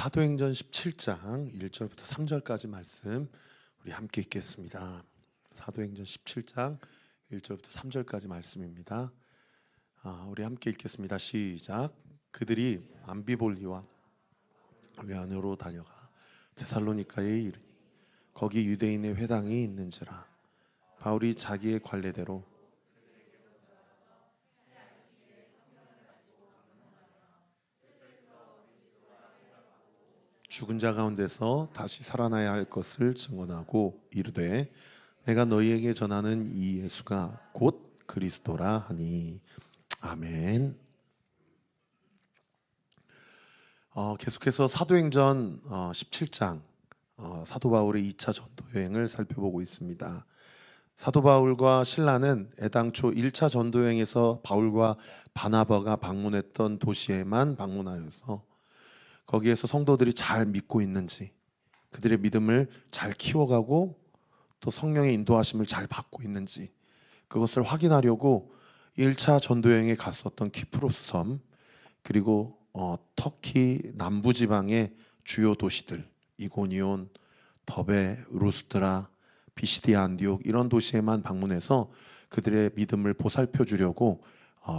사도행전 17장 1절부터 3절까지 말씀 우리 함께 읽겠습니다. 사도행전 17장 1절부터 3절까지 말씀입니다. 우리 함께 읽겠습니다. 시작. 그들이 암비볼리와 외안으로 다녀가 데살로니가에 이르니 거기 유대인의 회당이 있는지라. 바울이 자기의 관례대로 죽은 자 가운데서 다시 살아나야 할 것을 증언하고 이르되 내가 너희에게 전하는 이 예수가 곧 그리스도라 하니. 아멘. 계속해서 사도행전 17장 사도 바울의 2차 전도 여행을 살펴보고 있습니다. 사도 바울과 신라는 애당초 1차 전도 여행에서 바울과 바나바가 방문했던 도시에만 방문하여서 거기에서 성도들이 잘 믿고 있는지, 그들의 믿음을 잘 키워가고 또 성령의 인도하심을 잘 받고 있는지 그것을 확인하려고 1차 전도여행에 갔었던 키프로스 섬, 그리고 터키 남부지방의 주요 도시들 이고니온, 더베, 루스드라, 비시디아, 안디옥 이런 도시에만 방문해서 그들의 믿음을 보살펴 주려고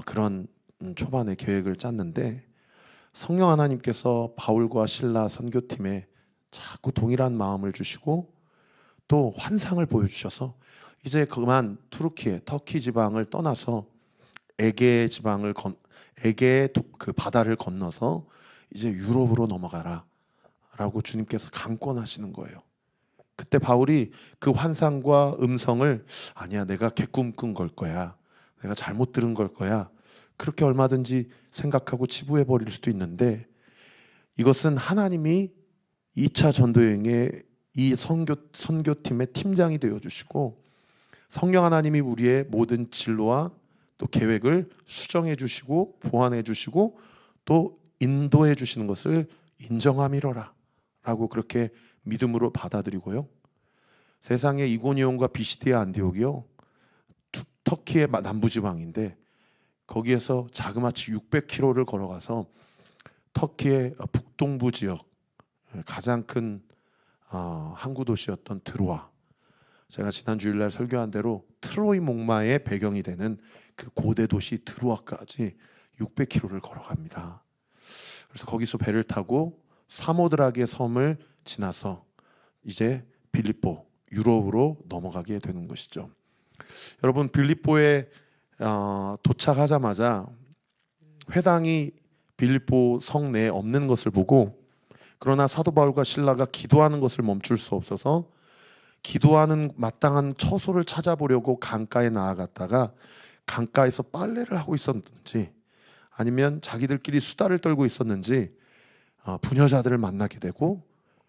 그런 초반에 계획을 짰는데, 성령 하나님께서 바울과 신라 선교팀에 자꾸 동일한 마음을 주시고 또 환상을 보여주셔서 이제 그만 터키 지방을 떠나서 에게 지방을 에게 그 바다를 건너서 이제 유럽으로 넘어가라 라고 주님께서 강권하시는 거예요. 그때 바울이 그 환상과 음성을 아니야, 내가 개꿈 꾼 걸 거야, 내가 잘못 들은 걸 거야, 그렇게 얼마든지 생각하고 치부해 버릴 수도 있는데, 이것은 하나님이 2차 전도여행의 이 선교팀의 팀장이 되어주시고 성령 하나님이 우리의 모든 진로와 또 계획을 수정해 주시고 보완해 주시고 또 인도해 주시는 것을 인정함이로라 라고 그렇게 믿음으로 받아들이고요. 세상의 이고니온과 비시디아, 안디옥이요, 터키의 남부지방인데 거기에서 자그마치 600km를 걸어가서 터키의 북동부 지역 가장 큰 항구 도시였던 드로아, 제가 지난 주일날 설교한 대로 트로이 목마의 배경이 되는 그 고대 도시 드로아까지 600km를 걸어갑니다. 그래서 거기서 배를 타고 사모드락의 섬을 지나서 이제 빌립보, 유럽으로 넘어가게 되는 것이죠. 여러분, 빌립보에 도착하자마자 회당이 빌립보 성 내에 없는 것을 보고, 그러나 사도 바울과 신라가 기도하는 것을 멈출 수 없어서 기도하는 마땅한 처소를 찾아보려고 강가에 나아갔다가 강가에서 빨래를 하고 있었는지 아니면 자기들끼리 수다를 떨고 있었는지 부녀자들을 만나게 되고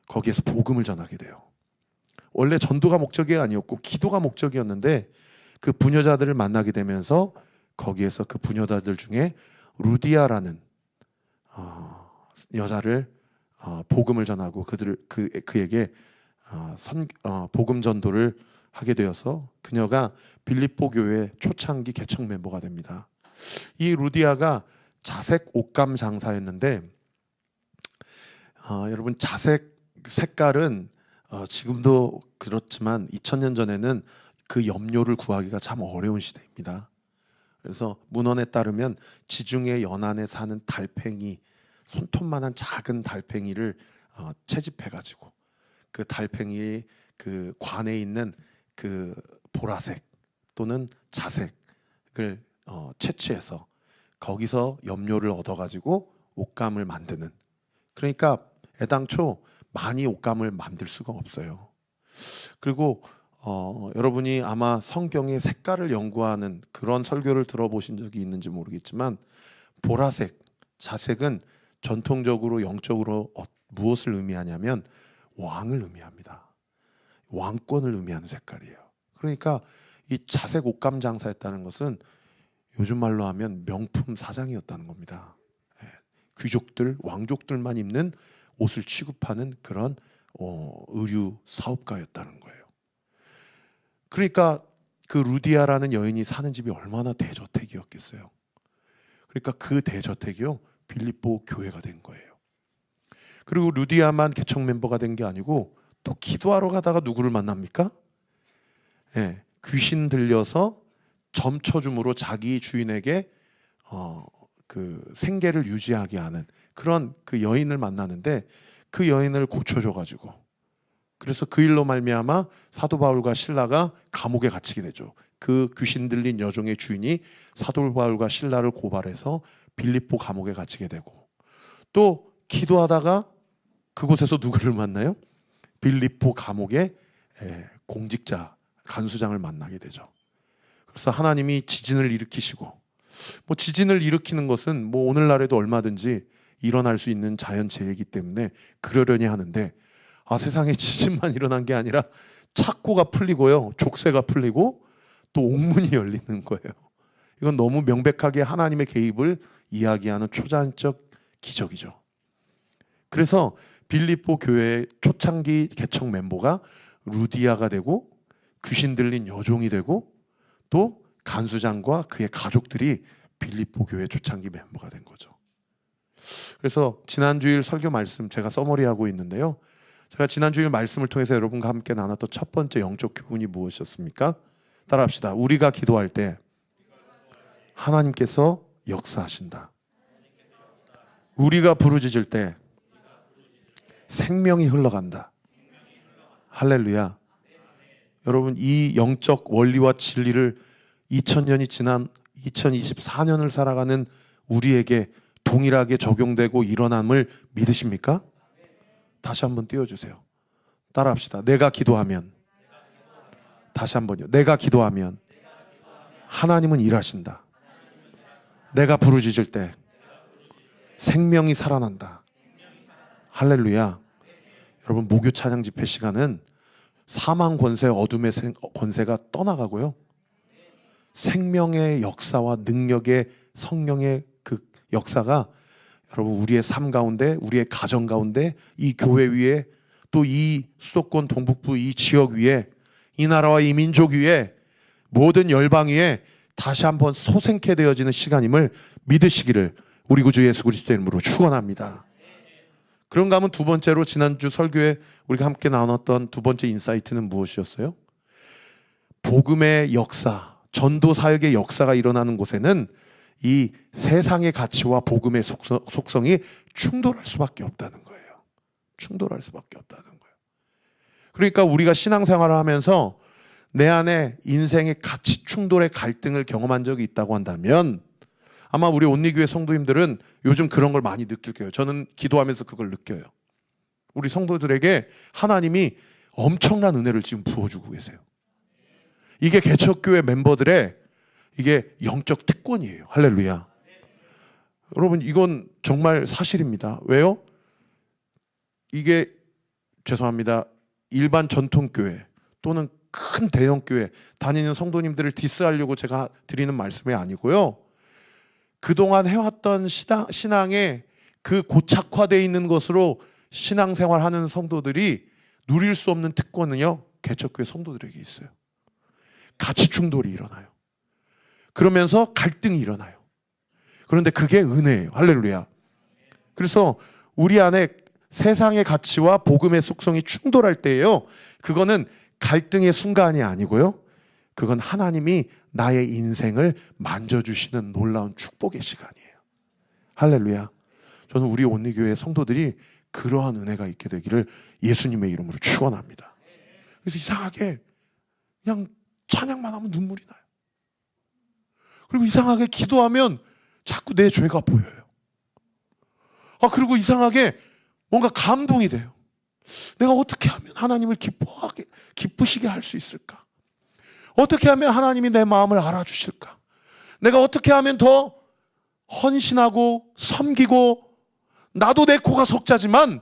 거기에서 복음을 전하게 돼요. 원래 전도가 목적이 아니었고 기도가 목적이었는데 그 부녀자들을 만나게 되면서 거기에서 그 부녀자들 중에 루디아라는 여자를 복음을 전하고 그에게 복음 전도를 하게 되어서 그녀가 빌립보 교회 초창기 개척 멤버가 됩니다. 이 루디아가 자색 옷감 장사였는데 여러분, 자색 색깔은 지금도 그렇지만 2000년 전에는 그 염료를 구하기가 참 어려운 시대입니다. 그래서 문헌에 따르면 지중해 연안에 사는 달팽이, 손톱만한 작은 달팽이를 채집해가지고 그 달팽이 그 관에 있는 그 보라색 또는 자색을 채취해서 거기서 염료를 얻어가지고 옷감을 만드는, 그러니까 애당초 많이 옷감을 만들 수가 없어요. 그리고 여러분이 아마 성경의 색깔을 연구하는 그런 설교를 들어보신 적이 있는지 모르겠지만 보라색, 자색은 전통적으로 영적으로 무엇을 의미하냐면 왕을 의미합니다. 왕권을 의미하는 색깔이에요. 그러니까 이 자색 옷감 장사였다는 것은 요즘 말로 하면 명품 사장이었다는 겁니다. 귀족들, 왕족들만 입는 옷을 취급하는 그런 의류 사업가였다는 거예요. 그러니까 그 루디아라는 여인이 사는 집이 얼마나 대저택이었겠어요. 그러니까 그 대저택이요, 빌립보 교회가 된 거예요. 그리고 루디아만 개척 멤버가 된 게 아니고 또 기도하러 가다가 누구를 만납니까? 예, 귀신 들려서 점쳐줌으로 자기 주인에게 그 생계를 유지하게 하는 그런 그 여인을 만나는데 그 여인을 고쳐줘가지고 그래서 그 일로 말미암아 사도 바울과 실라가 감옥에 갇히게 되죠. 그 귀신 들린 여종의 주인이 사도 바울과 실라를 고발해서 빌립보 감옥에 갇히게 되고 또 기도하다가 그곳에서 누구를 만나요? 빌립보 감옥의 공직자 간수장을 만나게 되죠. 그래서 하나님이 지진을 일으키시고 뭐 지진을 일으키는 것은 뭐 오늘날에도 얼마든지 일어날 수 있는 자연재해이기 때문에 그러려니 하는데 세상에 지진만 일어난 게 아니라 착고가 풀리고요. 족쇄가 풀리고 또 옥문이 열리는 거예요. 이건 너무 명백하게 하나님의 개입을 이야기하는 초자연적 기적이죠. 그래서 빌립보 교회의 초창기 개척 멤버가 루디아가 되고 귀신 들린 여종이 되고 또 간수장과 그의 가족들이 빌립보 교회 초창기 멤버가 된 거죠. 그래서 지난주일 설교 말씀 제가 서머리하고 있는데요. 제가 지난주일 말씀을 통해서 여러분과 함께 나눴던 첫 번째 영적 교훈이 무엇이었습니까? 따라합시다. 우리가 기도할 때 하나님께서 역사하신다. 우리가 부르짖을 때 생명이 흘러간다. 할렐루야. 여러분 이 영적 원리와 진리를 2000년이 지난 2024년을 살아가는 우리에게 동일하게 적용되고 일어남을 믿으십니까? 다시 한번 띄워주세요. 따라합시다. 내가 기도하면 다시 한번요. 내가 기도하면 하나님은 일하신다. 내가 부르짖을 때 생명이 살아난다. 할렐루야. 여러분 목요 찬양 집회 시간은 사망 권세, 어둠의 권세가 떠나가고요. 생명의 역사와 능력의 성령의 그 역사가 여러분 우리의 삶 가운데, 우리의 가정 가운데, 이 교회 위에, 또 이 수도권 동북부 이 지역 위에, 이 나라와 이 민족 위에, 모든 열방 위에 다시 한번 소생케 되어지는 시간임을 믿으시기를 우리 구주 예수 그리스도의 이름으로 축원합니다. 그런가 하면 두 번째로 지난주 설교에 우리가 함께 나눴던 두 번째 인사이트는 무엇이었어요? 복음의 역사, 전도 사역의 역사가 일어나는 곳에는 이 세상의 가치와 복음의 속성이 충돌할 수밖에 없다는 거예요. 충돌할 수밖에 없다는 거예요. 그러니까 우리가 신앙생활을 하면서 내 안에 인생의 가치 충돌의 갈등을 경험한 적이 있다고 한다면 아마 우리 온리교회 성도님들은 요즘 그런 걸 많이 느낄 거예요. 저는 기도하면서 그걸 느껴요. 우리 성도들에게 하나님이 엄청난 은혜를 지금 부어주고 계세요. 이게 개척교회 멤버들의 이게 영적 특권이에요. 할렐루야. 여러분 이건 정말 사실입니다. 왜요? 이게 죄송합니다. 일반 전통교회 또는 큰 대형교회 다니는 성도님들을 디스하려고 제가 드리는 말씀이 아니고요. 그동안 해왔던 신앙에 그 고착화되어 있는 것으로 신앙생활하는 성도들이 누릴 수 없는 특권은요. 개척교회 성도들에게 있어요. 가치 충돌이 일어나요. 그러면서 갈등이 일어나요. 그런데 그게 은혜예요. 할렐루야. 그래서 우리 안에 세상의 가치와 복음의 속성이 충돌할 때예요. 그거는 갈등의 순간이 아니고요. 그건 하나님이 나의 인생을 만져주시는 놀라운 축복의 시간이에요. 할렐루야. 저는 우리 온리교회 성도들이 그러한 은혜가 있게 되기를 예수님의 이름으로 축원합니다. 그래서 이상하게 그냥 찬양만 하면 눈물이 나요. 그리고 이상하게 기도하면 자꾸 내 죄가 보여요. 그리고 이상하게 뭔가 감동이 돼요. 내가 어떻게 하면 하나님을 기쁘시게 할 수 있을까? 어떻게 하면 하나님이 내 마음을 알아주실까? 내가 어떻게 하면 더 헌신하고 섬기고 나도 내 코가 석자지만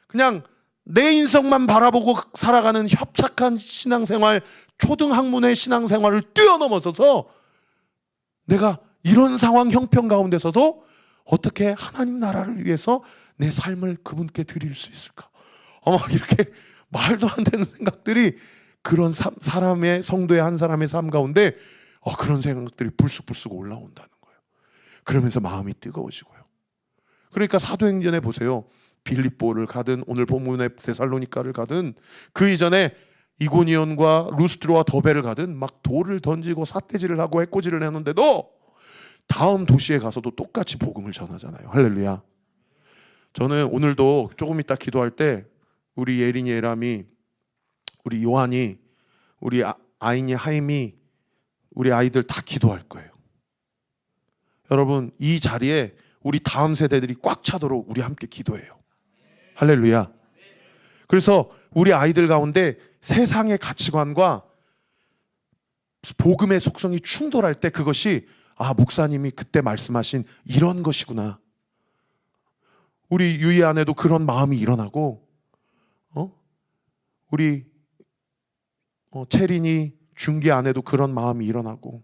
그냥 내 인성만 바라보고 살아가는 협착한 신앙생활, 초등학문의 신앙생활을 뛰어넘어서서 내가 이런 상황 형편 가운데서도 어떻게 하나님 나라를 위해서 내 삶을 그분께 드릴 수 있을까? 이렇게 말도 안 되는 생각들이 그런 사람의 성도의 한 사람의 삶 가운데 그런 생각들이 불쑥불쑥 올라온다는 거예요. 그러면서 마음이 뜨거워지고요. 그러니까 사도행전에 보세요. 빌립보를 가든 오늘 본문의 데살로니가를 가든 그 이전에 이고니온과 루스드로와 더베를 가든 막 돌을 던지고 삿대질을 하고 해코지를 했는데도 다음 도시에 가서도 똑같이 복음을 전하잖아요. 할렐루야. 저는 오늘도 조금 이따 기도할 때 우리 예린이, 예람이, 우리 요한이, 우리 아인이, 하임이, 우리 아이들 다 기도할 거예요. 여러분, 이 자리에 우리 다음 세대들이 꽉 차도록 우리 함께 기도해요. 할렐루야. 그래서 우리 아이들 가운데 세상의 가치관과 복음의 속성이 충돌할 때 그것이 목사님이 그때 말씀하신 이런 것이구나. 우리 유이 안에도 그런 마음이 일어나고 우리 채린이 준기 안에도 그런 마음이 일어나고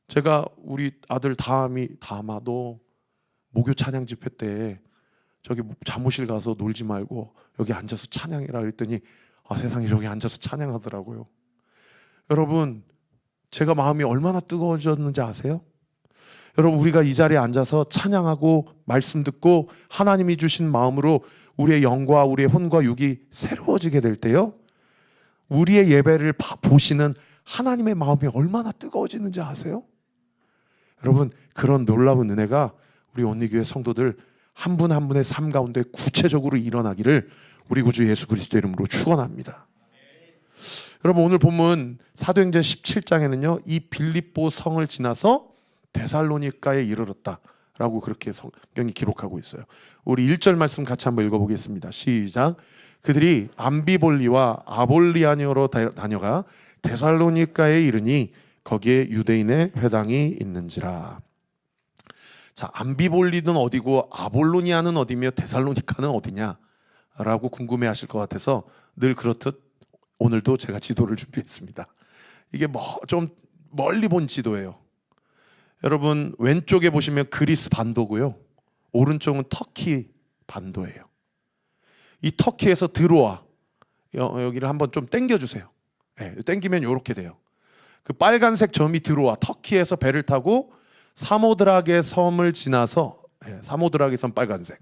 제가 우리 아들 다마도 목요 찬양 집회 때 저기 잠옷실 가서 놀지 말고 여기 앉아서 찬양해라 그랬더니 세상에 저기 앉아서 찬양하더라고요. 여러분, 제가 마음이 얼마나 뜨거워졌는지 아세요? 여러분, 우리가 이 자리에 앉아서 찬양하고 말씀 듣고 하나님이 주신 마음으로 우리의 영과 우리의 혼과 육이 새로워지게 될 때요, 우리의 예배를 보시는 하나님의 마음이 얼마나 뜨거워지는지 아세요? 여러분, 그런 놀라운 은혜가 우리 온리교회 성도들 한 분 한 분의 삶 가운데 구체적으로 일어나기를 우리 구주 예수 그리스도 이름으로 축원합니다. 여러분, 오늘 본문 사도행전 17장에는요 이 빌립보 성을 지나서 데살로니가에 이르렀다라고 그렇게 성경이 기록하고 있어요. 우리 1절 말씀 같이 한번 읽어보겠습니다. 시작. 그들이 암비볼리와 아볼리아니오로 다녀가 데살로니가에 이르니 거기에 유대인의 회당이 있는지라. 자, 암비볼리는 어디고 아볼로니아는 어디며 데살로니가는 어디냐라고 궁금해하실 것 같아서 늘 그렇듯 오늘도 제가 지도를 준비했습니다. 이게 좀 멀리 본 지도예요. 여러분, 왼쪽에 보시면 그리스 반도고요, 오른쪽은 터키 반도예요. 이 터키에서 들어와 여기를 한번 좀 당겨주세요. 당기면 이렇게 돼요. 그 빨간색 점이 들어와 터키에서 배를 타고 사모드라게 섬을 지나서, 사모드라게 섬 빨간색,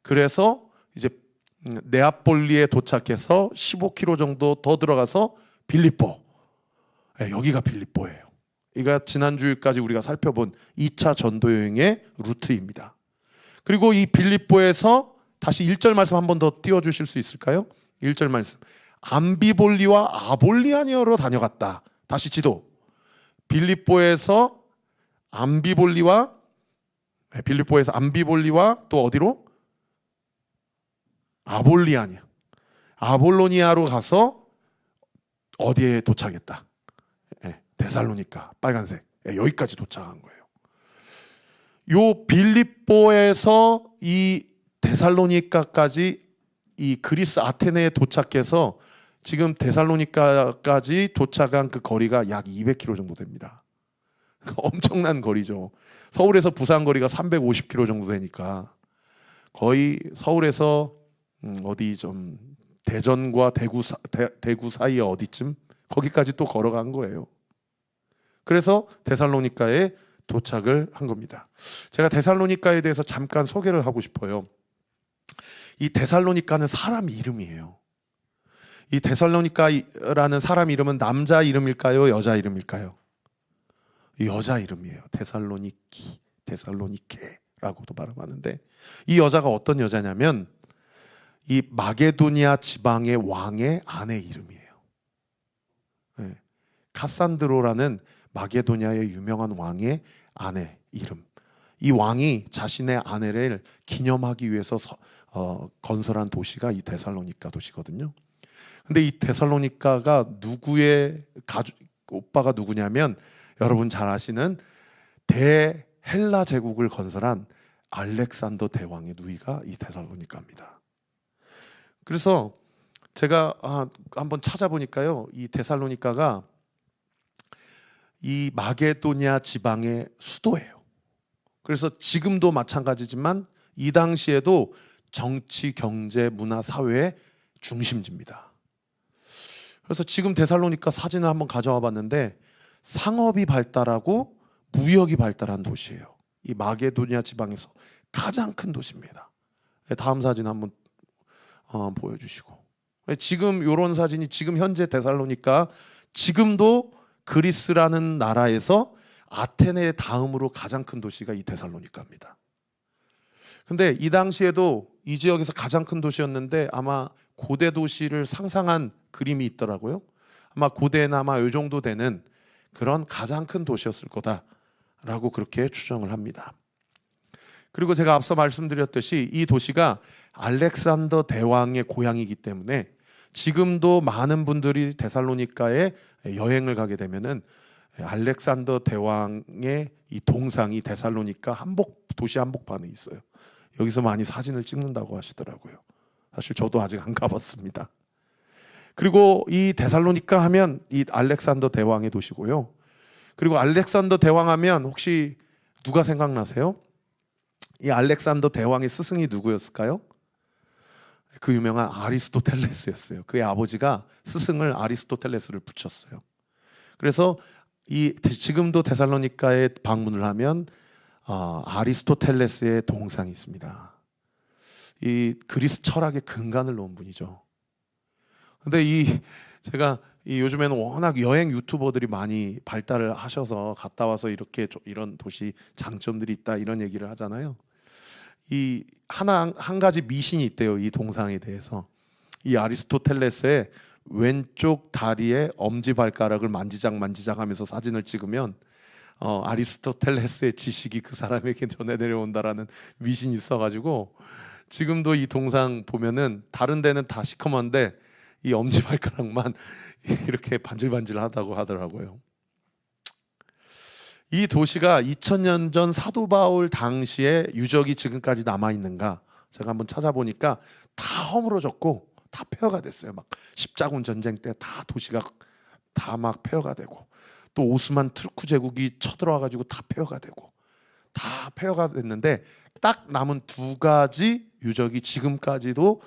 그래서 이제 네아폴리에 도착해서 15km 정도 더 들어가서 빌립보, 여기가 빌립보예요. 이가 지난주일까지 우리가 살펴본 2차 전도 여행의 루트입니다. 그리고 이 빌립보에서 다시 1절 말씀 한 번 더 띄워주실 수 있을까요? 1절 말씀. 암비볼리와 아볼리아니아로 다녀갔다. 다시 지도. 빌립보에서 암비볼리와 또 어디로? 아볼로니아로 가서 어디에 도착했다? 데살로니가 빨간색, 여기까지 도착한 거예요. 요 빌립보에서 이 데살로니가까지, 이 그리스 아테네에 도착해서 지금 데살로니가까지 도착한 그 거리가 약 200km 정도 됩니다. 엄청난 거리죠. 서울에서 부산 거리가 350km 정도 되니까 거의 서울에서 어디 좀 대전과 대구 사이에 어디쯤, 거기까지 또 걸어간 거예요. 그래서 데살로니가에 도착을 한 겁니다. 제가 데살로니가에 대해서 잠깐 소개를 하고 싶어요. 이 데살로니가는 사람 이름이에요. 이 데살로니가라는 사람 이름은 남자 이름일까요, 여자 이름일까요? 여자 이름이에요. 데살로니케라고도 발음하는데, 이 여자가 어떤 여자냐면 이 마게도니아 지방의 왕의 아내 이름이에요. 카산드로라는 마게도니아의 유명한 왕의 아내 이름. 이 왕이 자신의 아내를 기념하기 위해서 건설한 도시가 이 데살로니가 도시거든요. 근데 이 데살로니가가 누구의 오빠가 누구냐면, 여러분 잘 아시는 대헬라 제국을 건설한 알렉산더 대왕의 누이가 이 데살로니가입니다. 그래서 제가 한번 찾아보니까요, 이 데살로니가가 이 마게도니아 지방의 수도예요. 그래서 지금도 마찬가지지만 이 당시에도 정치, 경제, 문화, 사회의 중심지입니다. 그래서 지금 데살로니가 사진을 한번 가져와 봤는데 상업이 발달하고 무역이 발달한 도시예요. 이 마게도니아 지방에서 가장 큰 도시입니다. 다음 사진 한번 보여주시고, 지금 이런 사진이 지금 현재 데살로니가, 지금도 그리스라는 나라에서 아테네 다음으로 가장 큰 도시가 이 데살로니가입니다. 근데 이 당시에도 이 지역에서 가장 큰 도시였는데 아마 고대 도시를 상상한 그림이 있더라고요. 아마 고대나 아마 이 정도 되는 그런 가장 큰 도시였을 거다라고 그렇게 추정을 합니다. 그리고 제가 앞서 말씀드렸듯이 이 도시가 알렉산더 대왕의 고향이기 때문에 지금도 많은 분들이 데살로니가에 여행을 가게 되면은 알렉산더 대왕의 이 동상이 데살로니가 도시 한복판에 있어요. 여기서 많이 사진을 찍는다고 하시더라고요. 사실 저도 아직 안 가봤습니다. 그리고 이 데살로니가 하면 이 알렉산더 대왕의 도시고요. 그리고 알렉산더 대왕 하면 혹시 누가 생각나세요? 이 알렉산더 대왕의 스승이 누구였을까요? 그 유명한 아리스토텔레스였어요. 그의 아버지가 스승을 아리스토텔레스를 붙였어요. 그래서 지금도 데살로니가에 방문을 하면 아리스토텔레스의 동상이 있습니다. 이 그리스 철학의 근간을 놓은 분이죠. 근데 제가 요즘에는 워낙 여행 유튜버들이 많이 발달을 하셔서 갔다 와서 이렇게 이런 도시 장점들이 있다 이런 얘기를 하잖아요. 한 가지 미신이 있대요. 이 동상에 대해서. 이 아리스토텔레스의 왼쪽 다리에 엄지발가락을 만지작 하면서 사진을 찍으면 아리스토텔레스의 지식이 그 사람에게 전해 내려온다라는 미신이 있어가지고 지금도 이 동상 보면은 다른 데는 다 시커먼데 이 엄지발가락만 이렇게 반질반질하다고 하더라고요. 이 도시가 2000년 전 사도 바울 당시에 유적이 지금까지 남아있는가 제가 한번 찾아보니까 다 허물어졌고 다 폐허가 됐어요. 막 십자군 전쟁 때 다 도시가 다 막 폐허가 되고, 또 오스만 투르크 제국이 쳐들어와가지고 다 폐허가 되고, 다 폐허가 됐는데 딱 남은 2가지 유적이 지금까지도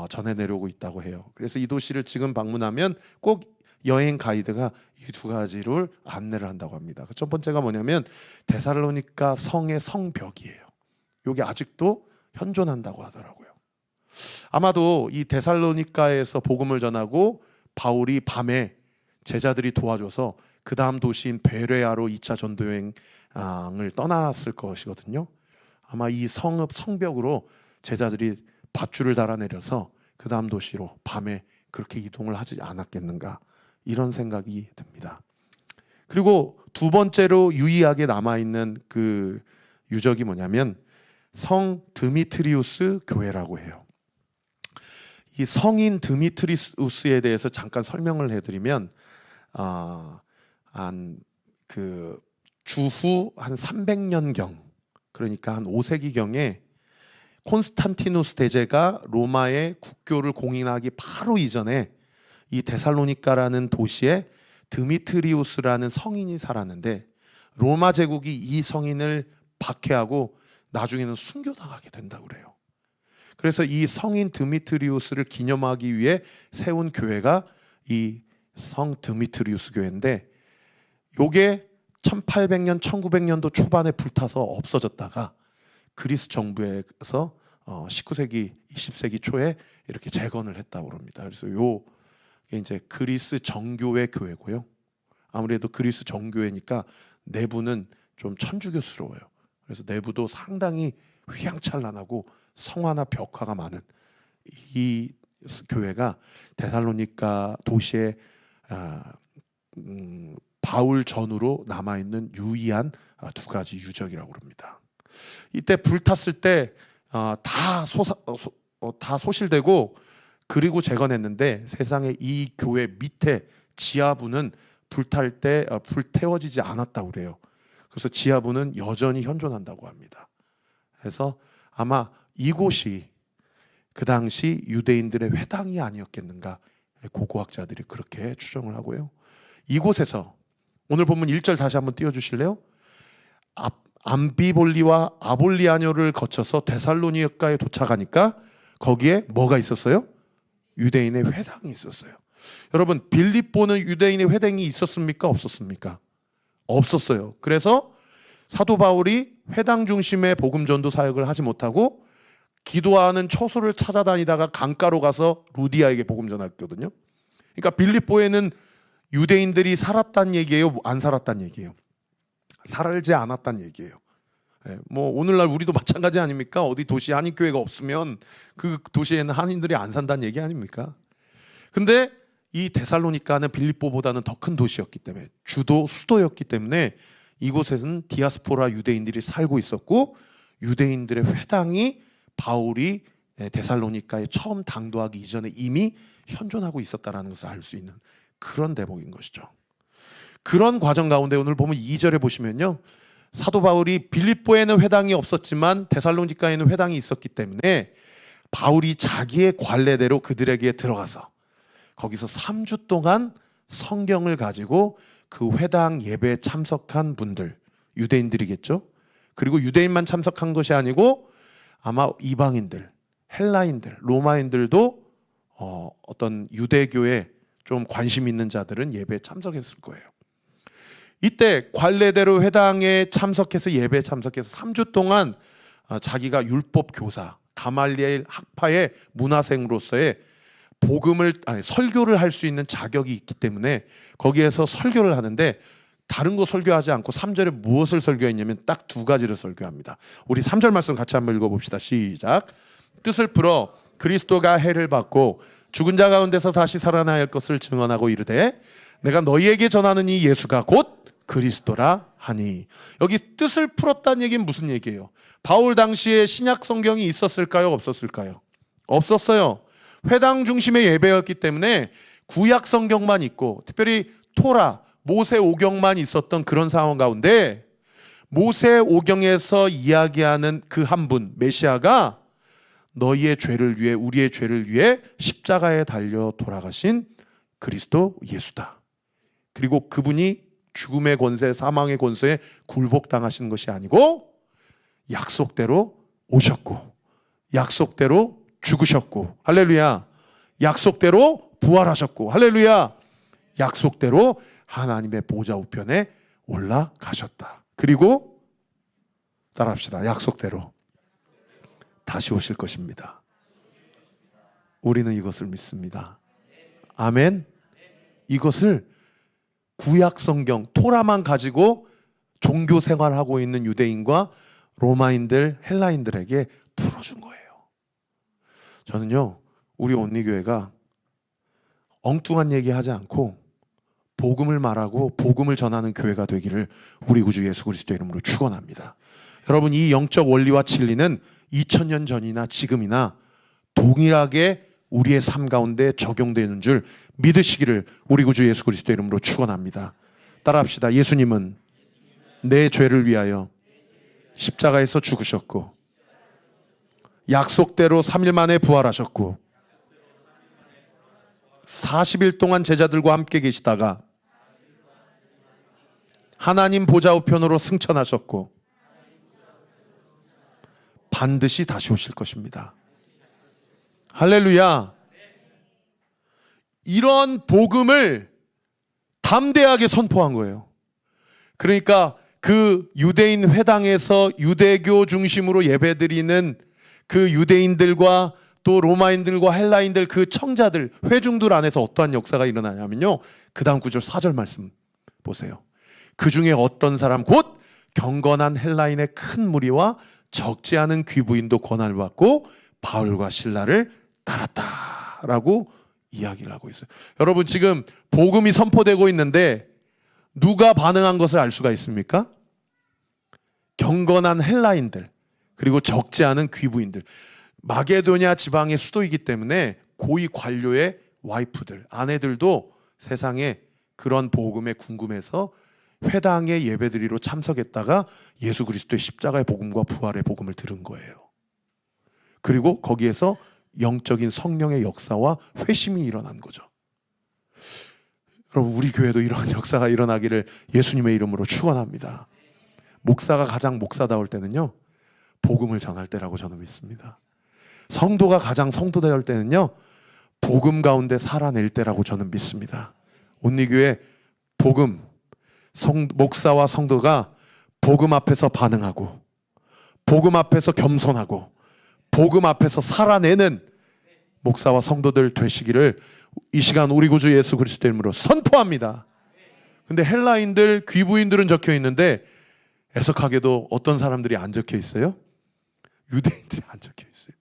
전해 내려오고 있다고 해요. 그래서 이 도시를 지금 방문하면 꼭 여행 가이드가 이 2가지를 안내를 한다고 합니다. 첫 번째가 뭐냐면 데살로니가 성의 성벽이에요. 이게 아직도 현존한다고 하더라고요. 아마도 이 데살로니가에서 복음을 전하고 바울이 밤에 제자들이 도와줘서 그 다음 도시인 베레아로 2차 전도 여행을 떠났을 것이거든요. 아마 이 성벽으로 제자들이 밧줄을 달아내려서 그 다음 도시로 밤에 그렇게 이동을 하지 않았겠는가, 이런 생각이 듭니다. 그리고 2번째로 유의하게 남아있는 그 유적이 뭐냐면 성 드미트리우스 교회라고 해요. 이 성인 드미트리우스에 대해서 잠깐 설명을 해드리면 주후 한 300년경, 그러니까 한 5세기경에 콘스탄티누스 대제가 로마의 국교를 공인하기 바로 이전에 이 데살로니가라는 도시에 드미트리우스라는 성인이 살았는데 로마 제국이 이 성인을 박해하고 나중에는 순교당하게 된다고 그래요. 그래서 이 성인 드미트리우스를 기념하기 위해 세운 교회가 이 성 드미트리우스 교회인데, 요게 1800년 1900년도 초반에 불타서 없어졌다가 그리스 정부에서 19세기 20세기 초에 이렇게 재건을 했다고 합니다. 그래서 요게 이제 그리스 정교회 교회고요. 아무래도 그리스 정교회니까 내부는 좀 천주교스러워요. 그래서 내부도 상당히 휘황찬란하고 성화나 벽화가 많은 이 교회가 데살로니가 도시의 바울 전후로 남아있는 유의한 2가지 유적이라고 합니다. 이때 불탔을 때 다 소실되고 그리고 재건했는데 세상에 이 교회 밑에 지하부는 불탈 때 불태워지지 않았다고 그래요. 그래서 지하부는 여전히 현존한다고 합니다. 그래서 아마 이곳이 그 당시 유대인들의 회당이 아니었겠는가, 고고학자들이 그렇게 추정을 하고요. 이곳에서 오늘 본문 1절 다시 한번 띄워주실래요? 암비볼리와 아볼리아뇨를 거쳐서 데살로니가에 도착하니까 거기에 뭐가 있었어요? 유대인의 회당이 있었어요. 여러분, 빌립보는 유대인의 회당이 있었습니까? 없었습니까? 없었어요. 그래서 사도 바울이 회당 중심의 복음 전도 사역을 하지 못하고 기도하는 처소를 찾아다니다가 강가로 가서 루디아에게 복음 전했거든요. 그러니까 빌립보에는 유대인들이 살았단 얘기예요, 안 살았단 얘기예요? 살지 않았단 얘기예요. 뭐 오늘날 우리도 마찬가지 아닙니까? 어디 도시에 한인교회가 없으면 그 도시에는 한인들이 안 산다는 얘기 아닙니까? 근데 이 데살로니가는 빌립보보다는 더 큰 도시였기 때문에, 수도였기 때문에 이곳에는 디아스포라 유대인들이 살고 있었고, 유대인들의 회당이 바울이 데살로니가에 처음 당도하기 이전에 이미 현존하고 있었다는 것을 알 수 있는 그런 대목인 것이죠. 그런 과정 가운데 오늘 보면 2절에 보시면요, 사도 바울이 빌립보에는 회당이 없었지만 데살로니가에는 회당이 있었기 때문에 바울이 자기의 관례대로 그들에게 들어가서 거기서 3주 동안 성경을 가지고 그 회당 예배에 참석한 분들, 유대인들이겠죠. 그리고 유대인만 참석한 것이 아니고 아마 이방인들, 헬라인들, 로마인들도 어떤 유대교에 좀 관심 있는 자들은 예배에 참석했을 거예요. 이때 관례대로 회당에 참석해서 예배에 참석해서 3주 동안 자기가 율법 교사, 가말리엘 학파의 문화생으로서의 설교를 할 수 있는 자격이 있기 때문에 거기에서 설교를 하는데, 다른 거 설교하지 않고 3절에 무엇을 설교했냐면 딱 2가지를 설교합니다. 우리 3절 말씀 같이 한번 읽어봅시다. 시작. 뜻을 풀어 그리스도가 해를 받고 죽은 자 가운데서 다시 살아나야 할 것을 증언하고 이르되 내가 너희에게 전하는 이 예수가 곧 그리스도라 하니. 여기 뜻을 풀었다는 얘기는 무슨 얘기예요? 바울 당시에 신약 성경이 있었을까요? 없었을까요? 없었어요. 회당 중심의 예배였기 때문에 구약 성경만 있고, 특별히 토라, 모세 오경만 있었던 그런 상황 가운데 모세 오경에서 이야기하는 그 한 분, 메시아가 너희의 죄를 위해, 우리의 죄를 위해 십자가에 달려 돌아가신 그리스도 예수다. 그리고 그분이 죽음의 권세, 사망의 권세에 굴복당하신 것이 아니고 약속대로 오셨고 약속대로 죽으셨고, 할렐루야, 약속대로 부활하셨고, 할렐루야, 약속대로 하나님의 보좌 우편에 올라가셨다. 그리고 따라합시다. 약속대로 다시 오실 것입니다. 우리는 이것을 믿습니다. 아멘. 이것을 구약 성경 토라만 가지고 종교 생활하고 있는 유대인과 로마인들, 헬라인들에게 풀어준 거예요. 저는요, 우리 온리교회가 엉뚱한 얘기하지 않고 복음을 말하고 복음을 전하는 교회가 되기를 우리 구주 예수 그리스도 이름으로 축원합니다. 여러분, 이 영적 원리와 진리는 2000년 전이나 지금이나 동일하게 우리의 삶 가운데 적용되는 줄 믿으시기를 우리 구주 예수 그리스도 이름으로 축원합니다. 따라합시다. 예수님은 내 죄를 위하여 십자가에서 죽으셨고 약속대로 3일 만에 부활하셨고 40일 동안 제자들과 함께 계시다가 하나님 보좌 우편으로 승천하셨고 반드시 다시 오실 것입니다. 할렐루야. 이런 복음을 담대하게 선포한 거예요. 그러니까 그 유대인 회당에서 유대교 중심으로 예배드리는 그 유대인들과 또 로마인들과 헬라인들, 그 청자들, 회중들 안에서 어떠한 역사가 일어나냐면요, 그 다음 9절 4절 말씀 보세요. 그 중에 어떤 사람 곧 경건한 헬라인의 큰 무리와 적지 않은 귀부인도 권한을 받고 바울과 실라를 따랐다라고 이야기를 하고 있어요. 여러분, 지금 복음이 선포되고 있는데 누가 반응한 것을 알 수가 있습니까? 경건한 헬라인들, 그리고 적지 않은 귀부인들. 마게도냐 지방의 수도이기 때문에 고위 관료의 와이프들, 아내들도 세상에 그런 복음에 궁금해서 회당에 예배드리러 참석했다가 예수 그리스도의 십자가의 복음과 부활의 복음을 들은 거예요. 그리고 거기에서 영적인 성령의 역사와 회심이 일어난 거죠. 여러분, 우리 교회도 이런 역사가 일어나기를 예수님의 이름으로 축원합니다. 목사가 가장 목사다울 때는요, 복음을 전할 때라고 저는 믿습니다. 성도가 가장 성도다울 때는요, 복음 가운데 살아낼 때라고 저는 믿습니다. 온리교회 복음, 목사와 성도가 복음 앞에서 반응하고 복음 앞에서 겸손하고 복음 앞에서 살아내는 목사와 성도들 되시기를 이 시간 우리 구주 예수 그리스도 이름으로 선포합니다. 근데 헬라인들, 귀부인들은 적혀 있는데 애석하게도 어떤 사람들이 안 적혀 있어요? 유대인들이 안 적혀 있어요.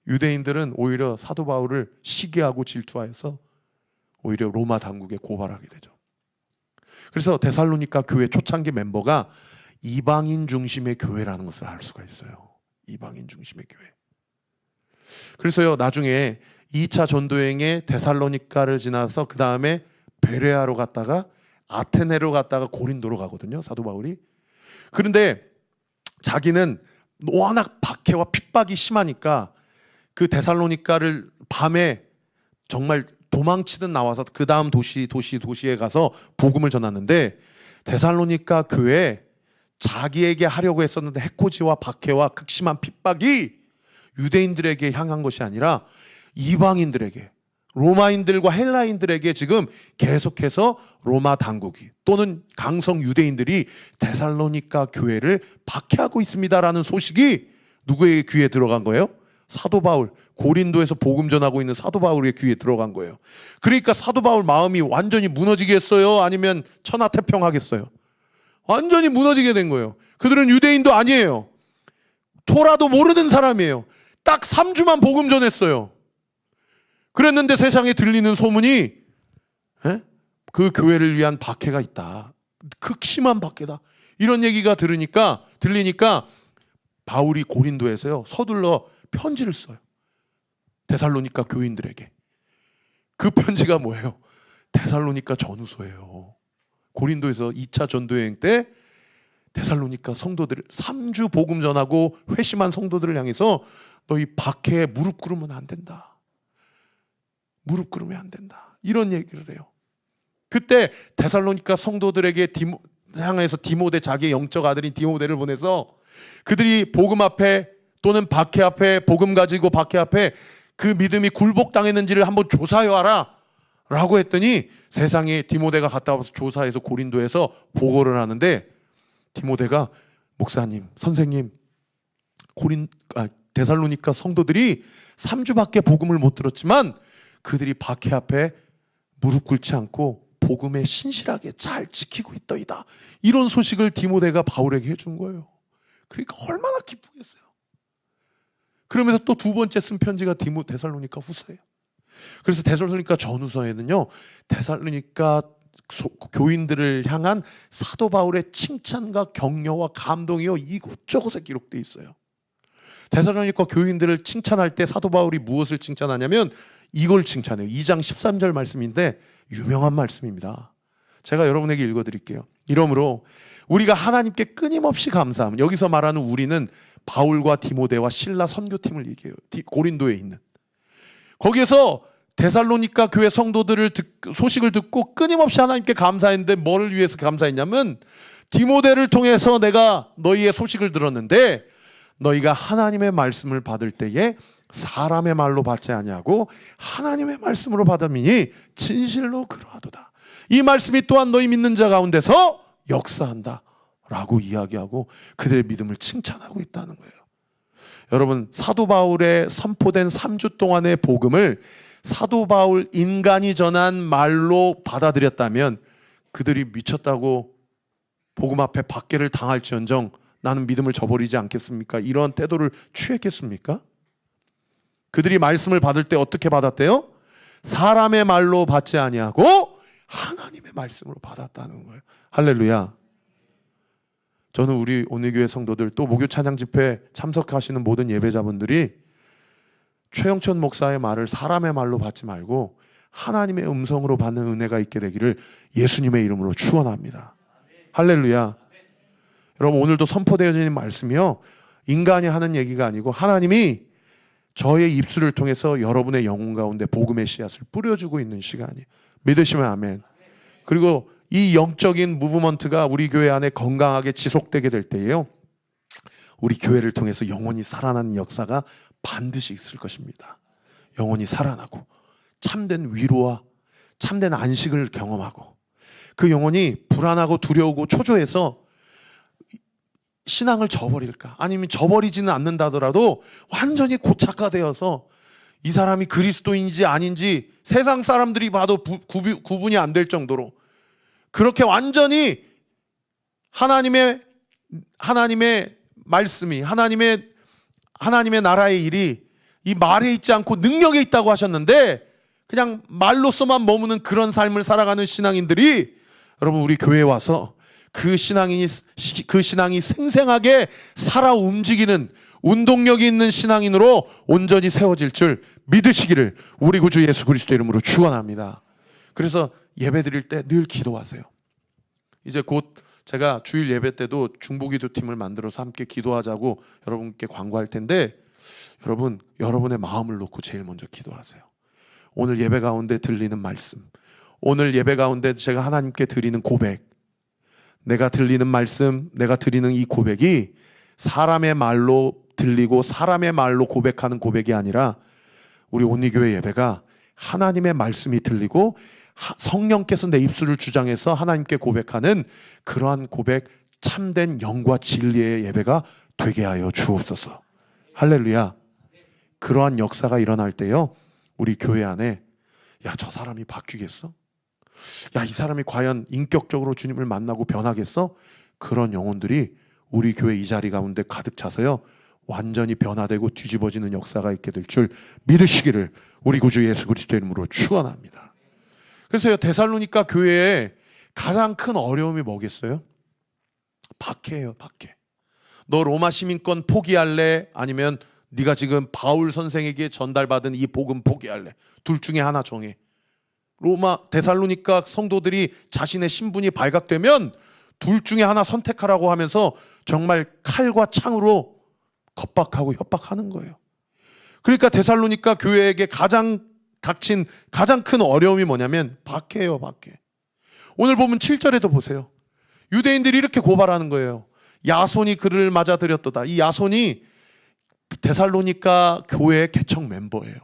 유대인들은 오히려 사도 바울을 시기하고 질투하여서 오히려 로마 당국에 고발하게 되죠. 그래서 데살로니가 교회 초창기 멤버가 이방인 중심의 교회라는 것을 알 수가 있어요. 이방인 중심의 교회. 그래서요, 나중에 2차 전도여행에 데살로니가를 지나서 그 다음에 베레아로 갔다가 아테네로 갔다가 고린도로 가거든요, 사도 바울이. 그런데 자기는 워낙 박해와 핍박이 심하니까 그 데살로니가를 밤에 정말 도망치듯 나와서 그 다음 도시에 가서 복음을 전하는데, 데살로니가 교회에 자기에게 하려고 했었는데 해코지와 박해와 극심한 핍박이 유대인들에게 향한 것이 아니라 이방인들에게, 로마인들과 헬라인들에게 지금 계속해서 로마 당국이 또는 강성 유대인들이 데살로니가 교회를 박해하고 있습니다라는 소식이 누구의 귀에 들어간 거예요? 사도 바울, 고린도에서 복음 전하고 있는 사도 바울의 귀에 들어간 거예요. 그러니까 사도 바울 마음이 완전히 무너지겠어요? 아니면 천하태평하겠어요? 완전히 무너지게 된 거예요. 그들은 유대인도 아니에요. 토라도 모르는 사람이에요. 딱 3주만 복음 전했어요. 그랬는데 세상에 들리는 소문이 그 교회를 위한 박해가 있다. 극심한 박해다. 이런 얘기가 들리니까 바울이 고린도에서요, 서둘러 편지를 써요. 데살로니가 교인들에게. 그 편지가 뭐예요? 데살로니가 전후서예요. 고린도에서 2차 전도여행 때 데살로니가 성도들을 3주 복음 전하고 회심한 성도들을 향해서 너희 박해에 무릎 꿇으면 안 된다. 무릎 꿇으면 안 된다. 이런 얘기를 해요. 그때 데살로니가 성도들에게 향해서 디모데, 자기의 영적 아들인 디모데를 보내서 그들이 복음 앞에 또는 박해 앞에, 복음 가지고 박해 앞에 그 믿음이 굴복당했는지를 한번 조사해 와라 라고 했더니, 세상에 디모데가 갔다 와서 조사해서 고린도에서 보고를 하는데, 디모데가 목사님, 선생님, 데살로니가 성도들이 3주밖에 복음을 못 들었지만 그들이 박해 앞에 무릎 꿇지 않고 복음에 신실하게 잘 지키고 있더이다. 이런 소식을 디모데가 바울에게 해준 거예요. 그러니까 얼마나 기쁘겠어요. 그러면서 또 두 번째 쓴 편지가 데살로니가 후서예요. 그래서 데살로니가 전후서에는요, 데살로니가 교인들을 향한 사도 바울의 칭찬과 격려와 감동이요, 이곳저곳에 기록되어 있어요. 데살로니가 교인들을 칭찬할 때 사도 바울이 무엇을 칭찬하냐면 이걸 칭찬해요. 2장 13절 말씀인데 유명한 말씀입니다. 제가 여러분에게 읽어드릴게요. 이러므로 우리가 하나님께 끊임없이 감사함. 여기서 말하는 우리는 바울과 디모데와 실라 선교팀을 얘기해요. 고린도에 있는. 거기에서 데살로니가 교회 성도들을 소식을 듣고 끊임없이 하나님께 감사했는데 뭐를 위해서 감사했냐면, 디모데를 통해서 내가 너희의 소식을 들었는데 너희가 하나님의 말씀을 받을 때에 사람의 말로 받지 아니하고 하나님의 말씀으로 받음이니 진실로 그러하도다. 이 말씀이 또한 너희 믿는 자 가운데서 역사한다 라고 이야기하고 그들의 믿음을 칭찬하고 있다는 거예요. 여러분, 사도 바울의 선포된 3주 동안의 복음을 사도 바울 인간이 전한 말로 받아들였다면 그들이 미쳤다고 복음 앞에 박해를 당할지언정 나는 믿음을 저버리지 않겠습니까? 이런 태도를 취했겠습니까? 그들이 말씀을 받을 때 어떻게 받았대요? 사람의 말로 받지 아니하고 하나님의 말씀으로 받았다는 거예요. 할렐루야. 저는 우리 온리교회 성도들, 또 목요 찬양 집회 참석하시는 모든 예배자분들이 최영천 목사의 말을 사람의 말로 받지 말고 하나님의 음성으로 받는 은혜가 있게 되기를 예수님의 이름으로 축원합니다. 할렐루야. 여러분, 오늘도 선포되어지는 말씀이요, 인간이 하는 얘기가 아니고 하나님이 저의 입술을 통해서 여러분의 영혼 가운데 복음의 씨앗을 뿌려주고 있는 시간이에요. 믿으시면 아멘. 그리고 이 영적인 무브먼트가 우리 교회 안에 건강하게 지속되게 될 때에요, 우리 교회를 통해서 영혼이 살아나는 역사가 반드시 있을 것입니다. 영혼이 살아나고 참된 위로와 참된 안식을 경험하고, 그 영혼이 불안하고 두려우고 초조해서 신앙을 저버릴까? 아니면 저버리지는 않는다더라도 완전히 고착화되어서 이 사람이 그리스도인지 아닌지 세상 사람들이 봐도 구분이 안 될 정도로 그렇게 완전히 하나님의 말씀이 하나님의 나라의 일이 이 말에 있지 않고 능력에 있다고 하셨는데 그냥 말로서만 머무는 그런 삶을 살아가는 신앙인들이 여러분 우리 교회에 와서 그 신앙이 생생하게 살아 움직이는 운동력이 있는 신앙인으로 온전히 세워질 줄 믿으시기를 우리 구주 예수 그리스도 이름으로 축원합니다. 그래서 예배 드릴 때 늘 기도하세요. 이제 곧 제가 주일 예배 때도 중보기도 팀을 만들어서 함께 기도하자고 여러분께 광고할 텐데 여러분, 여러분의 마음을 놓고 제일 먼저 기도하세요. 오늘 예배 가운데 들리는 말씀, 오늘 예배 가운데 제가 하나님께 드리는 고백, 내가 들리는 말씀, 내가 드리는 이 고백이 사람의 말로 들리고 사람의 말로 고백하는 고백이 아니라 우리 온리교회 예배가 하나님의 말씀이 들리고 성령께서 내 입술을 주장해서 하나님께 고백하는 그러한 고백, 참된 영과 진리의 예배가 되게 하여 주옵소서. 할렐루야. 그러한 역사가 일어날 때요, 우리 교회 안에 야, 저 사람이 바뀌겠어? 야, 이 사람이 과연 인격적으로 주님을 만나고 변하겠어? 그런 영혼들이 우리 교회 이 자리 가운데 가득 차서요, 완전히 변화되고 뒤집어지는 역사가 있게 될 줄 믿으시기를 우리 구주 예수 그리스도 이름으로 축원합니다. 그래서 데살로니가 교회에 가장 큰 어려움이 뭐겠어요? 박해예요, 박해. 너 로마 시민권 포기할래? 아니면 네가 지금 바울 선생에게 전달받은 이 복음 포기할래? 둘 중에 하나 정해. 데살로니가 성도들이 자신의 신분이 발각되면 둘 중에 하나 선택하라고 하면서 정말 칼과 창으로 겁박하고 협박하는 거예요. 그러니까 데살로니가 교회에게 닥친 가장 큰 어려움이 뭐냐면 박해예요, 박해. 오늘 보면 7절에도 보세요. 유대인들이 이렇게 고발하는 거예요. 야손이 그를 맞아들였도다. 이 야손이 데살로니가 교회의 개척 멤버예요.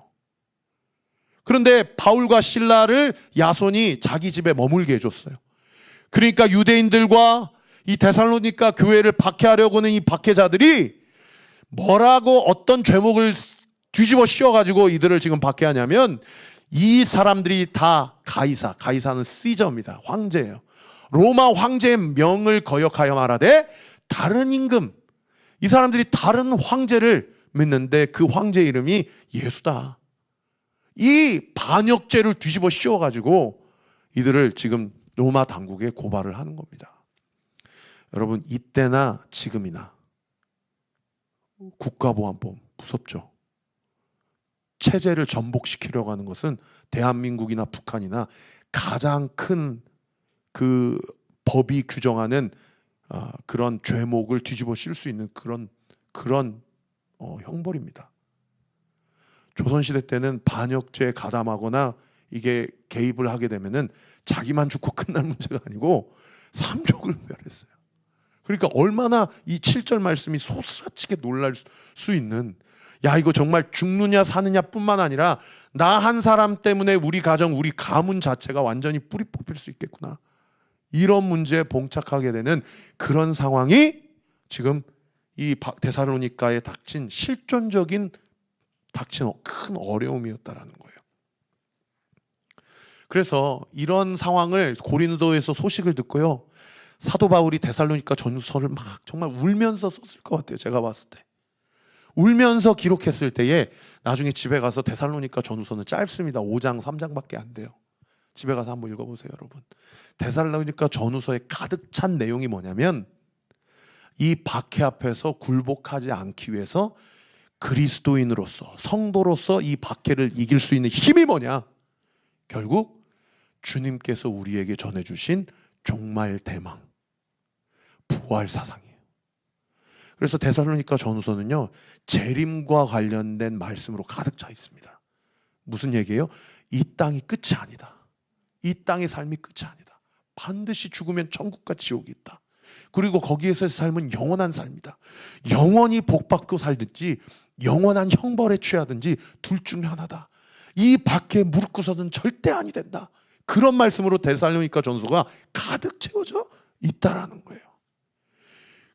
그런데 바울과 실라를 야손이 자기 집에 머물게 해줬어요. 그러니까 유대인들과 이 데살로니가 교회를 박해하려고 하는 이 박해자들이 뭐라고 어떤 죄목을 뒤집어 씌워가지고 이들을 지금 박해하냐면, 이 사람들이 다 가이사는 시저입니다. 황제예요. 로마 황제의 명을 거역하여 말하되 다른 임금, 이 사람들이 다른 황제를 믿는데 그 황제 이름이 예수다. 이 반역죄를 뒤집어 씌워가지고 이들을 지금 로마 당국에 고발을 하는 겁니다. 여러분, 이때나 지금이나 국가보안법 무섭죠. 체제를 전복시키려고 하는 것은 대한민국이나 북한이나 가장 큰 그 법이 규정하는 그런 죄목을 뒤집어 씌울 수 있는 그런 형벌입니다. 조선시대 때는 반역죄에 가담하거나 이게 개입을 하게 되면은 자기만 죽고 끝날 문제가 아니고 삼족을 멸했어요. 그러니까 얼마나 이 7절 말씀이 소스라치게 놀랄 수 있는, 야, 이거 정말 죽느냐 사느냐 뿐만 아니라 나 한 사람 때문에 우리 가정, 우리 가문 자체가 완전히 뿌리 뽑힐 수 있겠구나, 이런 문제에 봉착하게 되는 그런 상황이 지금 이 데살로니가에 닥친 큰 어려움이었다라는 거예요. 그래서 이런 상황을 고린도에서 소식을 듣고요, 사도 바울이 데살로니가 전서를 막 정말 울면서 썼을 것 같아요. 제가 봤을 때 울면서 기록했을 때에 나중에 집에 가서 데살로니가 전서는 짧습니다. 5장 3장밖에 안 돼요. 집에 가서 한번 읽어보세요, 여러분. 데살로니가 전후서에 가득 찬 내용이 뭐냐면, 이 박해 앞에서 굴복하지 않기 위해서 그리스도인으로서, 성도로서 이 박해를 이길 수 있는 힘이 뭐냐? 결국 주님께서 우리에게 전해주신 종말 대망, 부활 사상이에요. 그래서 데살로니가 전후서는요, 재림과 관련된 말씀으로 가득 차 있습니다. 무슨 얘기예요? 이 땅이 끝이 아니다. 이 땅의 삶이 끝이 아니다. 반드시 죽으면 천국과 지옥이 있다. 그리고 거기에서의 삶은 영원한 삶이다. 영원히 복받고 살든지 영원한 형벌에 취하든지 둘 중에 하나다. 이 밖에 무릎 꿇어서는 절대 아니 된다. 그런 말씀으로 데살로니가 전서가 가득 채워져 있다라는 거예요.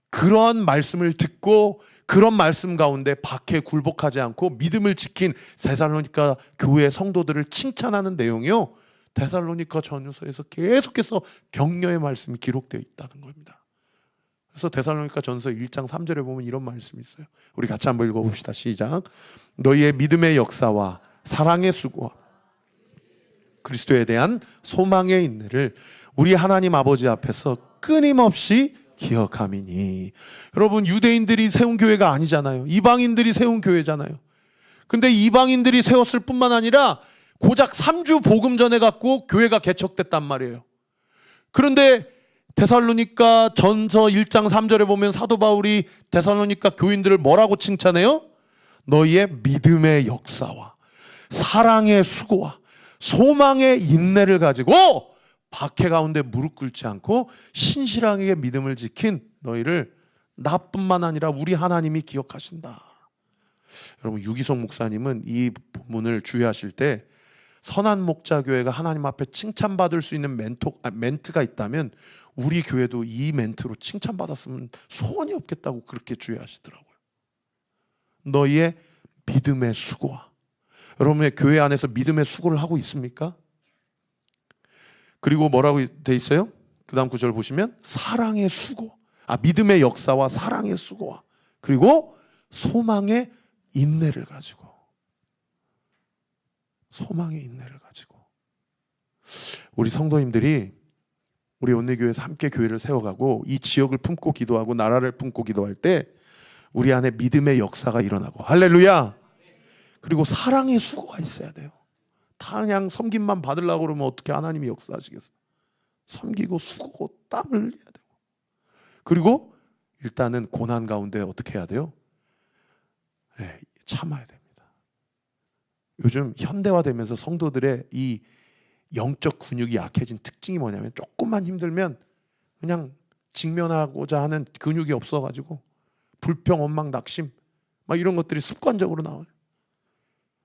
그런 말씀을 듣고 그런 말씀 가운데 박해 굴복하지 않고 믿음을 지킨 데살로니가 교회 성도들을 칭찬하는 내용이요, 데살로니가 전후서에서 계속해서 격려의 말씀이 기록되어 있다는 겁니다. 그래서 데살로니가 전서 1장 3절에 보면 이런 말씀이 있어요. 우리 같이 한번 읽어봅시다. 시작. 너희의 믿음의 역사와 사랑의 수고와 그리스도에 대한 소망의 인내를 우리 하나님 아버지 앞에서 끊임없이 기억함이니. 여러분, 유대인들이 세운 교회가 아니잖아요. 이방인들이 세운 교회잖아요. 근데 이방인들이 세웠을 뿐만 아니라 고작 3주 복음 전해 갖고 교회가 개척됐단 말이에요. 그런데 데살로니가 전서 1장 3절에 보면 사도 바울이 데살로니가 교인들을 뭐라고 칭찬해요? 너희의 믿음의 역사와 사랑의 수고와 소망의 인내를 가지고 박해 가운데 무릎 꿇지 않고 신실하게 믿음을 지킨 너희를 나뿐만 아니라 우리 하나님이 기억하신다. 여러분, 유기성 목사님은 이 본문을 주의하실 때 선한 목자교회가 하나님 앞에 칭찬받을 수 있는 멘트가 있다면 우리 교회도 이 멘트로 칭찬받았으면 소원이 없겠다고 그렇게 주의하시더라고요. 너희의 믿음의 수고와. 여러분의 교회 안에서 믿음의 수고를 하고 있습니까? 그리고 뭐라고 돼 있어요? 그 다음 구절 보시면 사랑의 수고, 믿음의 역사와 사랑의 수고와 그리고 소망의 인내를 가지고, 소망의 인내를 가지고. 우리 성도님들이 우리 온누리교회에서 함께 교회를 세워가고 이 지역을 품고 기도하고 나라를 품고 기도할 때 우리 안에 믿음의 역사가 일어나고, 할렐루야. 그리고 사랑의 수고가 있어야 돼요. 다 그냥 섬김만 받으려고 그러면 어떻게 하나님이 역사하시겠어요? 섬기고 수고고 땀을 흘려야 되고, 그리고 일단은 고난 가운데 어떻게 해야 돼요? 네, 참아야 됩니다. 요즘 현대화되면서 성도들의 이 영적 근육이 약해진 특징이 뭐냐면 조금만 힘들면 그냥 직면하고자 하는 근육이 없어가지고 불평, 원망, 낙심 막 이런 것들이 습관적으로 나와요.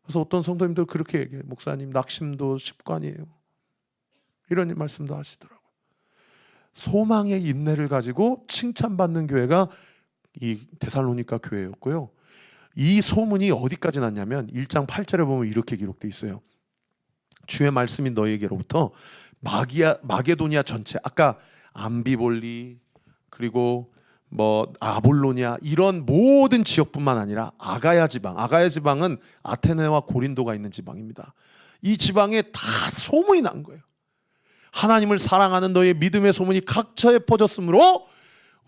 그래서 어떤 성도님들 그렇게 얘기해요. 목사님, 낙심도 습관이에요. 이런 말씀도 하시더라고요. 소망의 인내를 가지고 칭찬받는 교회가 이 데살로니가 교회였고요. 이 소문이 어디까지 났냐면 1장 8절에 보면 이렇게 기록되어 있어요. 주의 말씀이 너희에게로부터 마게도니아 전체, 아까 암비볼리 그리고 뭐 아볼로니아 이런 모든 지역뿐만 아니라 아가야 지방은 아테네와 고린도가 있는 지방입니다. 이 지방에 다 소문이 난 거예요. 하나님을 사랑하는 너의 믿음의 소문이 각처에 퍼졌으므로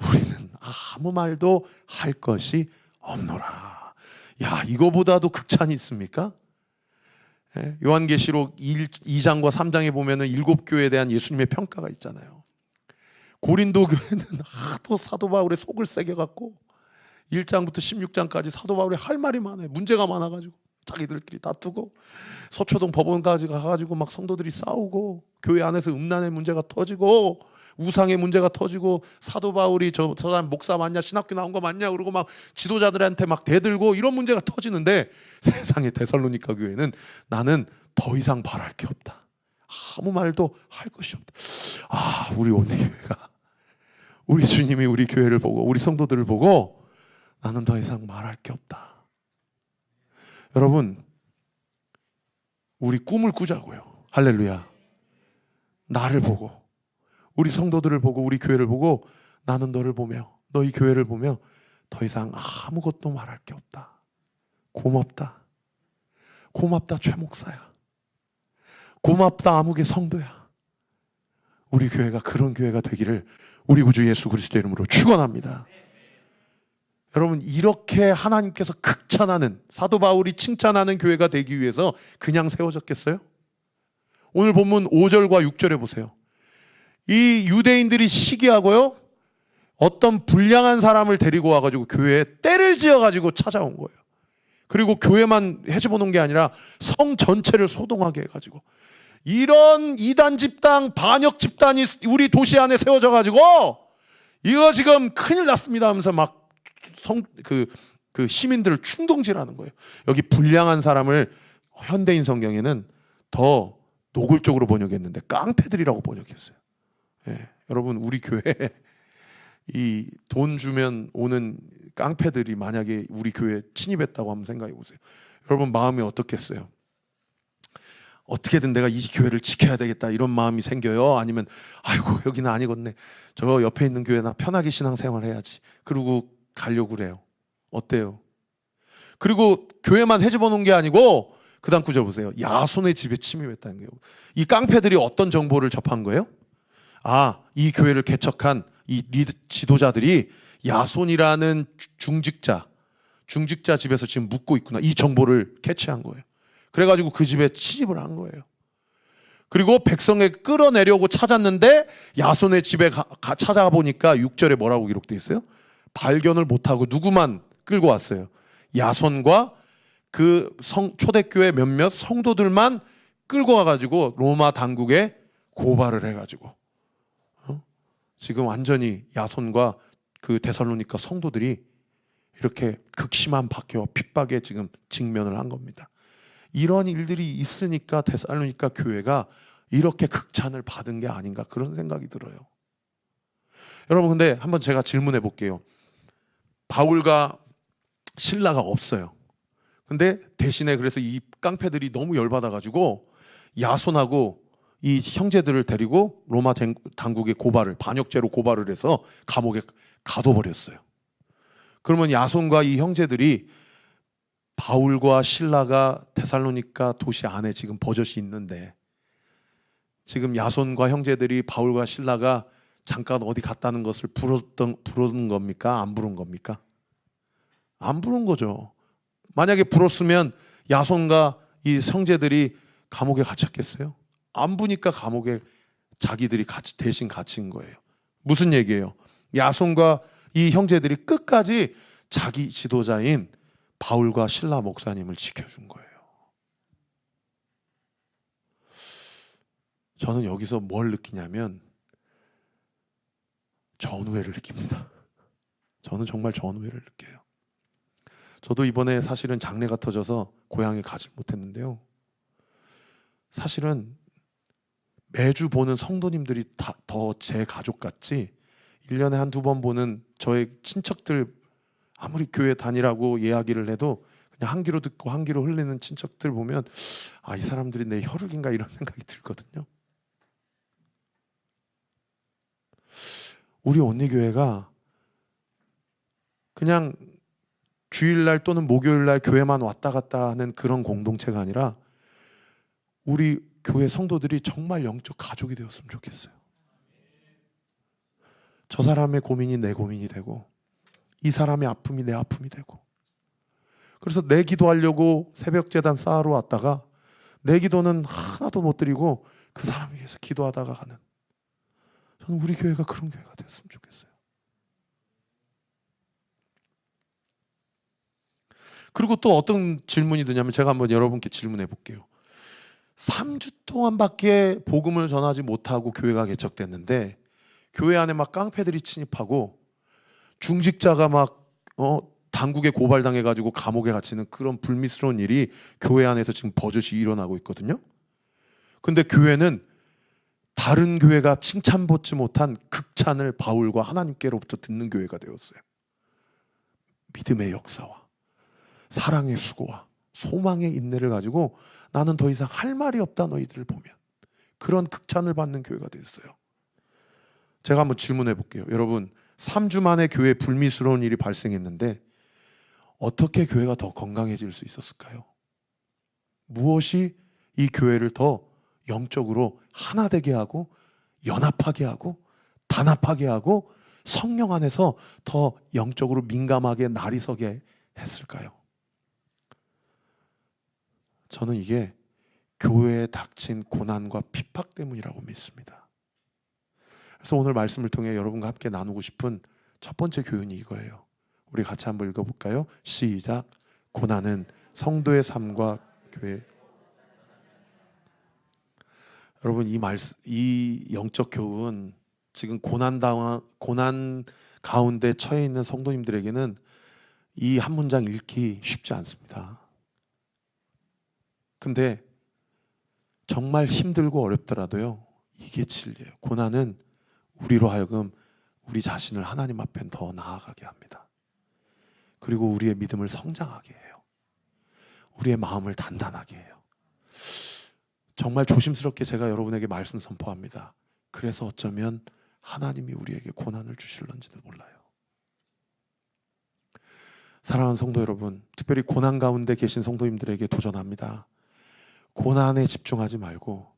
우리는 아무 말도 할 것이 없노라. 야, 이거보다도 극찬이 있습니까? 요한계시록 2장과 3장에 보면은 7교회에 대한 예수님의 평가가 있잖아요. 고린도 교회는 하도 사도 바울의 속을 새겨갖고 1장부터 16장까지 사도 바울이 할 말이 많아요. 문제가 많아가지고 자기들끼리 다투고 서초동 법원까지 가가지고 막 성도들이 싸우고 교회 안에서 음란의 문제가 터지고 우상의 문제가 터지고 사도 바울이 저 사람 목사 맞냐, 신학교 나온 거 맞냐 그러고 막 지도자들한테 막 대들고 이런 문제가 터지는데, 세상의 데살로니가 교회는 나는 더 이상 바랄 게 없다. 아무 말도 할 것이 없다. 우리 온누리교회가 우리 주님이 우리 교회를 보고 우리 성도들을 보고 나는 더 이상 말할 게 없다. 여러분, 우리 꿈을 꾸자고요. 할렐루야. 나를 보고 우리 성도들을 보고 우리 교회를 보고 나는 너를 보며 너희 교회를 보며 더 이상 아무것도 말할 게 없다. 고맙다. 고맙다 최 목사야. 고맙다 아무개 성도야. 우리 교회가 그런 교회가 되기를 우리 구주 예수 그리스도 이름으로 축원합니다. 여러분, 이렇게 하나님께서 극찬하는, 사도 바울이 칭찬하는 교회가 되기 위해서 그냥 세워졌겠어요? 오늘 본문 5절과 6절에 보세요. 이 유대인들이 시기하고요, 어떤 불량한 사람을 데리고 와가지고 교회에 때를 지어가지고 찾아온 거예요. 그리고 교회만 해집어놓은 게 아니라 성 전체를 소동하게 해가지고 이런 이단 집단, 반역 집단이 우리 도시 안에 세워져가지고 이거 지금 큰일 났습니다 하면서 막 그 시민들을 충동질하는 거예요. 여기 불량한 사람을 현대인 성경에는 더 노골적으로 번역했는데 깡패들이라고 번역했어요. 예, 여러분, 우리 교회 이 돈 주면 오는 깡패들이 만약에 우리 교회에 침입했다고 한번 생각해 보세요. 여러분 마음이 어떻겠어요? 어떻게든 내가 이 교회를 지켜야 되겠다 이런 마음이 생겨요? 아니면 아이고 여기는 아니겠네, 저 옆에 있는 교회나 편하게 신앙생활 해야지, 그러고 가려고 그래요? 어때요? 그리고 교회만 헤집어 놓은 게 아니고 그 다음 구절 보세요. 야손의 집에 침입했다는 거예요. 이 깡패들이 어떤 정보를 접한 거예요? 아, 이 교회를 개척한 이 지도자들이 야손이라는 중직자 집에서 지금 묵고 있구나, 이 정보를 캐치한 거예요. 그래가지고 그 집에 침입을 한 거예요. 그리고 백성에 끌어내려고 찾았는데 야손의 집에 찾아가 보니까 6절에 뭐라고 기록되어 있어요? 발견을 못하고 누구만 끌고 왔어요? 야손과 그 초대교회 몇몇 성도들만 끌고 와가지고 로마 당국에 고발을 해가지고 지금 완전히 야손과 그 데살로니가 성도들이 이렇게 극심한 박해와 핍박에 지금 직면을 한 겁니다. 이런 일들이 있으니까 데살로니가 교회가 이렇게 극찬을 받은 게 아닌가 그런 생각이 들어요. 여러분 근데 한번 제가 질문해 볼게요. 바울과 신라가 없어요. 근데 대신에 그래서 이 깡패들이 너무 열받아가지고 야손하고 이 형제들을 데리고 로마 당국에 반역죄로 고발을 해서 감옥에 가둬버렸어요. 그러면 야손과 이 형제들이 바울과 신라가 데살로니가 도시 안에 지금 버젓이 있는데 지금 야손과 형제들이 바울과 신라가 잠깐 어디 갔다는 것을 부르는 겁니까? 안 부른 겁니까? 안 부른 거죠. 만약에 불었으면 야손과 이 형제들이 감옥에 갇혔겠어요? 안 부니까 감옥에 자기들이 대신 갇힌 거예요. 무슨 얘기예요? 야손과 이 형제들이 끝까지 자기 지도자인 바울과 신라 목사님을 지켜준 거예요. 저는 여기서 뭘 느끼냐면 전우회를 느낍니다. 저는 정말 전우회를 느껴요. 저도 이번에 사실은 장례가 터져서 고향에 가지 못했는데요. 사실은 매주 보는 성도님들이 더 제 가족 같지 1년에 한두 번 보는 저의 친척들, 아무리 교회 다니라고 이야기를 해도 그냥 한 귀로 듣고 한 귀로 흘리는 친척들 보면 아, 이 사람들이 내 혈육인가 이런 생각이 들거든요. 우리 언니교회가 그냥 주일날 또는 목요일날 교회만 왔다 갔다 하는 그런 공동체가 아니라 우리 교회 성도들이 정말 영적 가족이 되었으면 좋겠어요. 저 사람의 고민이 내 고민이 되고 이 사람의 아픔이 내 아픔이 되고, 그래서 내 기도하려고 새벽 제단 쌓으러 왔다가 내 기도는 하나도 못 드리고 그 사람을 위해서 기도하다가 가는, 저는 우리 교회가 그런 교회가 됐으면 좋겠어요. 그리고 또 어떤 질문이 드냐면 제가 한번 여러분께 질문해 볼게요. 3주 동안밖에 복음을 전하지 못하고 교회가 개척됐는데 교회 안에 막 깡패들이 침입하고 중직자가 막 당국에 고발당해가지고 감옥에 갇히는 그런 불미스러운 일이 교회 안에서 지금 버젓이 일어나고 있거든요. 근데 교회는 다른 교회가 칭찬받지 못한 극찬을 바울과 하나님께로부터 듣는 교회가 되었어요. 믿음의 역사와 사랑의 수고와 소망의 인내를 가지고 나는 더 이상 할 말이 없다 너희들을 보면, 그런 극찬을 받는 교회가 되었어요. 제가 한번 질문해 볼게요. 여러분 3주 만에 교회에 불미스러운 일이 발생했는데 어떻게 교회가 더 건강해질 수 있었을까요? 무엇이 이 교회를 더 영적으로 하나 되게 하고 연합하게 하고 단합하게 하고 성령 안에서 더 영적으로 민감하게 날이 서게 했을까요? 저는 이게 교회에 닥친 고난과 핍박 때문이라고 믿습니다. 그래서 오늘 말씀을 통해 여러분과 함께 나누고 싶은 첫 번째 교훈이 이거예요. 우리 같이 한번 읽어볼까요? 시작. 고난은 성도의 삶과 교회. 여러분 이 영적 교훈, 지금 고난 가운데 처해 있는 성도님들에게는 이 한 문장 읽기 쉽지 않습니다. 근데 정말 힘들고 어렵더라도요, 이게 진리예요. 고난은 우리로 하여금 우리 자신을 하나님 앞에 더 나아가게 합니다. 그리고 우리의 믿음을 성장하게 해요. 우리의 마음을 단단하게 해요. 정말 조심스럽게 제가 여러분에게 말씀 선포합니다. 그래서 어쩌면 하나님이 우리에게 고난을 주실런지도 몰라요. 사랑하는 성도 여러분, 특별히 고난 가운데 계신 성도님들에게 도전합니다. 고난에 집중하지 말고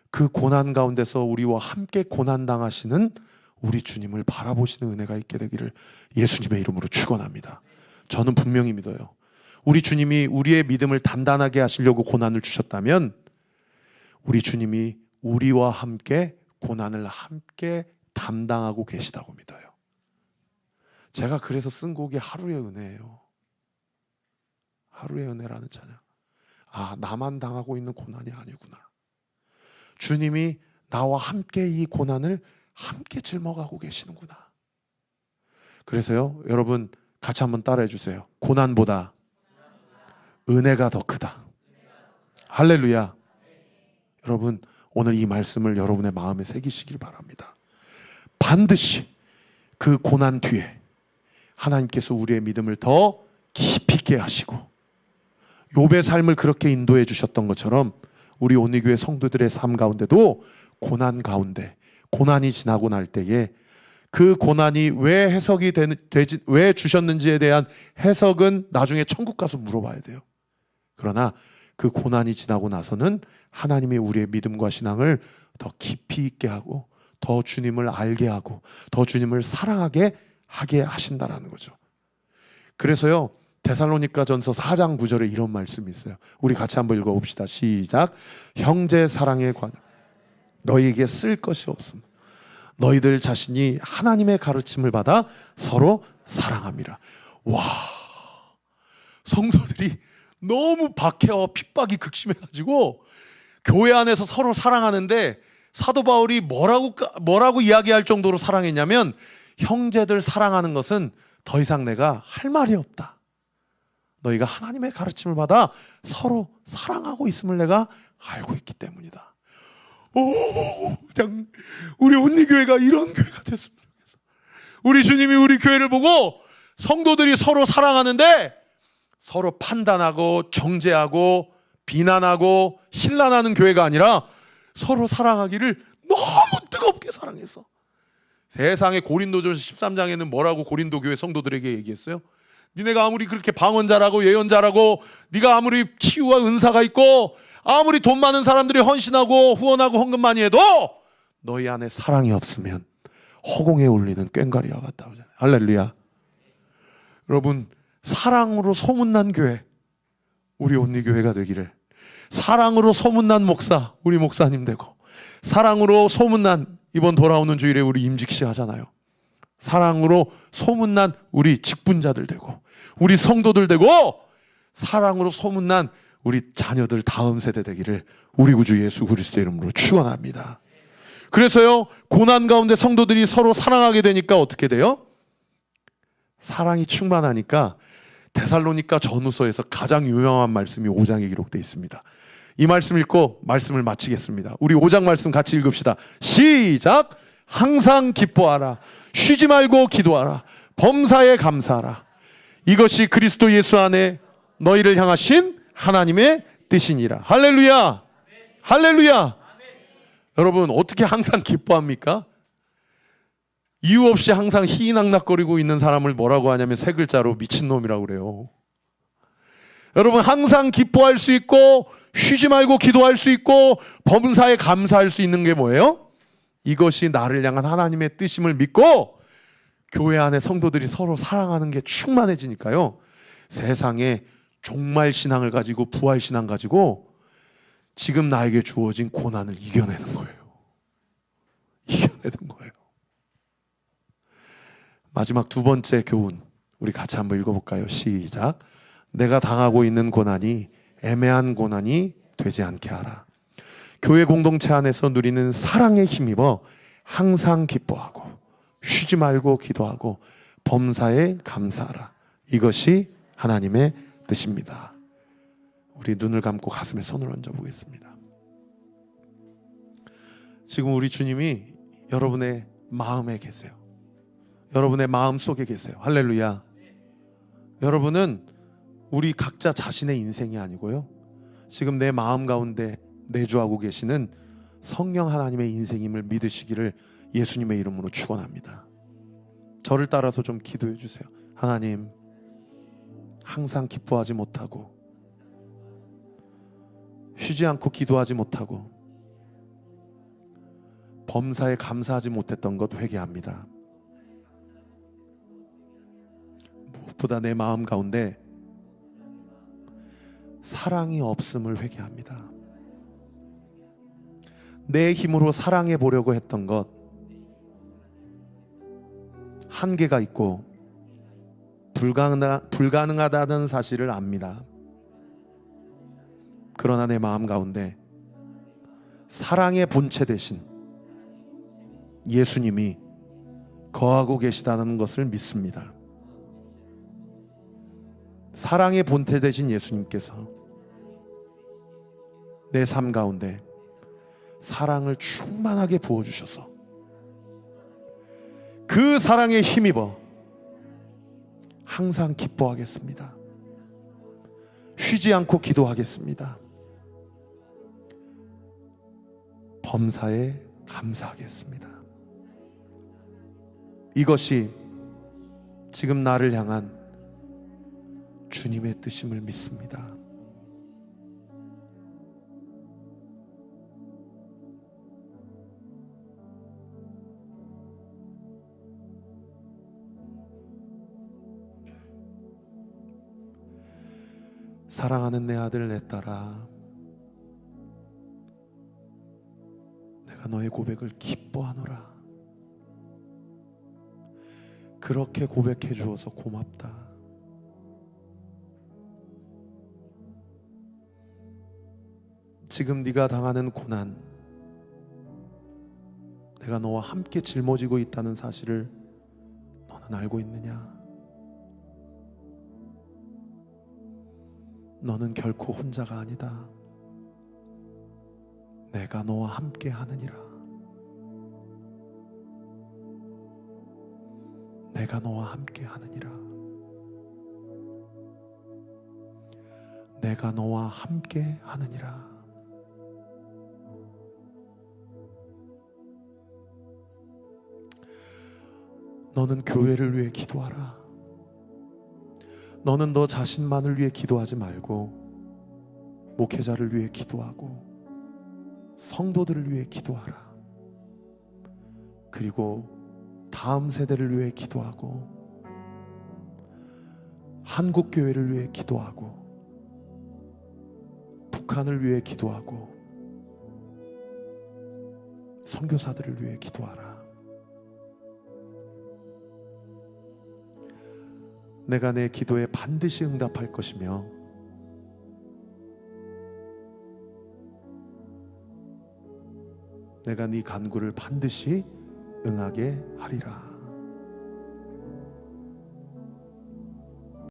그 고난 가운데서 우리와 함께 고난당하시는 우리 주님을 바라보시는 은혜가 있게 되기를 예수님의 이름으로 축원합니다. 저는 분명히 믿어요. 우리 주님이 우리의 믿음을 단단하게 하시려고 고난을 주셨다면 우리 주님이 우리와 함께 고난을 함께 담당하고 계시다고 믿어요. 제가 그래서 쓴 곡이 하루의 은혜예요. 하루의 은혜라는 찬양. 아, 나만 당하고 있는 고난이 아니구나. 주님이 나와 함께 이 고난을 함께 짊어가고 계시는구나. 그래서요, 여러분 같이 한번 따라해 주세요. 고난보다 은혜가 더 크다. 할렐루야. 여러분, 오늘 이 말씀을 여러분의 마음에 새기시길 바랍니다. 반드시 그 고난 뒤에 하나님께서 우리의 믿음을 더 깊이 있게 하시고 욥의 삶을 그렇게 인도해 주셨던 것처럼 우리 온리교회 성도들의 삶 가운데도 고난 가운데 고난이 지나고 날 때에 그 고난이 왜 해석이 왜 주셨는지에 대한 해석은 나중에 천국 가서 물어봐야 돼요. 그러나 그 고난이 지나고 나서는 하나님이 우리의 믿음과 신앙을 더 깊이 있게 하고 더 주님을 알게 하고 더 주님을 사랑하게 하게 하신다라는 거죠. 그래서요, 데살로니가전서 4장 9절에 이런 말씀이 있어요. 우리 같이 한번 읽어봅시다. 시작. 형제 사랑에 관하여 너희에게 쓸 것이 없음. 너희들 자신이 하나님의 가르침을 받아 서로 사랑함이라. 와, 성도들이 너무 박해와 핍박이 극심해가지고 교회 안에서 서로 사랑하는데 사도 바울이 뭐라고 이야기할 정도로 사랑했냐면, 형제들 사랑하는 것은 더 이상 내가 할 말이 없다. 너희가 하나님의 가르침을 받아 서로 사랑하고 있음을 내가 알고 있기 때문이다. 그냥 우리 온리교회가 이런 교회가 됐으면 좋겠어. 우리 주님이 우리 교회를 보고 성도들이 서로 사랑하는데 서로 판단하고 정죄하고 비난하고 신란하는 교회가 아니라 서로 사랑하기를 너무 뜨겁게 사랑했어. 세상에 고린도전서 13장에는 뭐라고 고린도 교회 성도들에게 얘기했어요? 니네가 아무리 그렇게 방언 잘하고 예언 잘하고 네가 아무리 치유와 은사가 있고 아무리 돈 많은 사람들이 헌신하고 후원하고 헌금 많이 해도 너희 안에 사랑이 없으면 허공에 울리는 꽹과리와 같다. 할렐루야. 여러분, 사랑으로 소문난 교회, 우리 온리교회가 되기를. 사랑으로 소문난 목사, 우리 목사님 되고, 사랑으로 소문난 이번 돌아오는 주일에 우리 임직시 하잖아요. 사랑으로 소문난 우리 직분자들 되고, 우리 성도들 되고, 사랑으로 소문난 우리 자녀들 다음 세대 되기를 우리 구주 예수 그리스도의 이름으로 축원합니다. 그래서요, 고난 가운데 성도들이 서로 사랑하게 되니까 어떻게 돼요? 사랑이 충만하니까 데살로니가 전후서에서 가장 유명한 말씀이 5장에 기록되어 있습니다. 이 말씀 읽고 말씀을 마치겠습니다. 우리 5장 말씀 같이 읽읍시다. 시작. 항상 기뻐하라. 쉬지 말고 기도하라. 범사에 감사하라. 이것이 그리스도 예수 안에 너희를 향하신 하나님의 뜻이니라. 할렐루야. 할렐루야. 여러분, 어떻게 항상 기뻐합니까? 이유 없이 항상 희희낙낙거리고 있는 사람을 뭐라고 하냐면 세 글자로 미친놈이라고 그래요. 여러분, 항상 기뻐할 수 있고 쉬지 말고 기도할 수 있고 범사에 감사할 수 있는 게 뭐예요? 이것이 나를 향한 하나님의 뜻임을 믿고 교회 안에 성도들이 서로 사랑하는 게 충만해지니까요, 세상에 종말 신앙을 가지고 부활 신앙 가지고 지금 나에게 주어진 고난을 이겨내는 거예요. 이겨내는 거예요. 마지막 두 번째 교훈, 우리 같이 한번 읽어볼까요? 시작. 내가 당하고 있는 고난이 애매한 고난이 되지 않게 하라. 교회 공동체 안에서 누리는 사랑에 힘입어 항상 기뻐하고 쉬지 말고 기도하고 범사에 감사하라. 이것이 하나님의 뜻입니다. 우리 눈을 감고 가슴에 손을 얹어 보겠습니다. 지금 우리 주님이 여러분의 마음에 계세요. 여러분의 마음 속에 계세요. 할렐루야. 여러분은 우리 각자 자신의 인생이 아니고요, 지금 내 마음 가운데 내주하고 계시는 성령 하나님의 인생임을 믿으시기를 예수님의 이름으로 축원합니다. 저를 따라서 좀 기도해 주세요. 하나님, 항상 기뻐하지 못하고 쉬지 않고 기도하지 못하고 범사에 감사하지 못했던 것 회개합니다. 무엇보다 내 마음 가운데 사랑이 없음을 회개합니다. 내 힘으로 사랑해 보려고 했던 것, 한계가 있고 불가능하다는 사실을 압니다. 그러나 내 마음 가운데 사랑의 본체 되신 예수님이 거하고 계시다는 것을 믿습니다. 사랑의 본체 되신 예수님께서 내 삶 가운데 사랑을 충만하게 부어주셔서 그 사랑에 힘입어 항상 기뻐하겠습니다. 쉬지 않고 기도하겠습니다. 범사에 감사하겠습니다. 이것이 지금 나를 향한 주님의 뜻임을 믿습니다. 사랑하는 내 아들 내 딸아, 내가 너의 고백을 기뻐하노라. 그렇게 고백해 주어서 고맙다. 지금 네가 당하는 고난, 내가 너와 함께 짊어지고 있다는 사실을 너는 알고 있느냐? 너는 결코 혼자가 아니다. 내가 너와 함께 하느니라. 내가 너와 함께 하느니라. 내가 너와 함께 하느니라. 너는 교회를 위해 기도하라. 너는 너 자신만을 위해 기도하지 말고 목회자를 위해 기도하고 성도들을 위해 기도하라. 그리고 다음 세대를 위해 기도하고 한국 교회를 위해 기도하고 북한을 위해 기도하고 선교사들을 위해 기도하라. 내가 내 기도에 반드시 응답할 것이며 내가 네 간구를 반드시 응하게 하리라.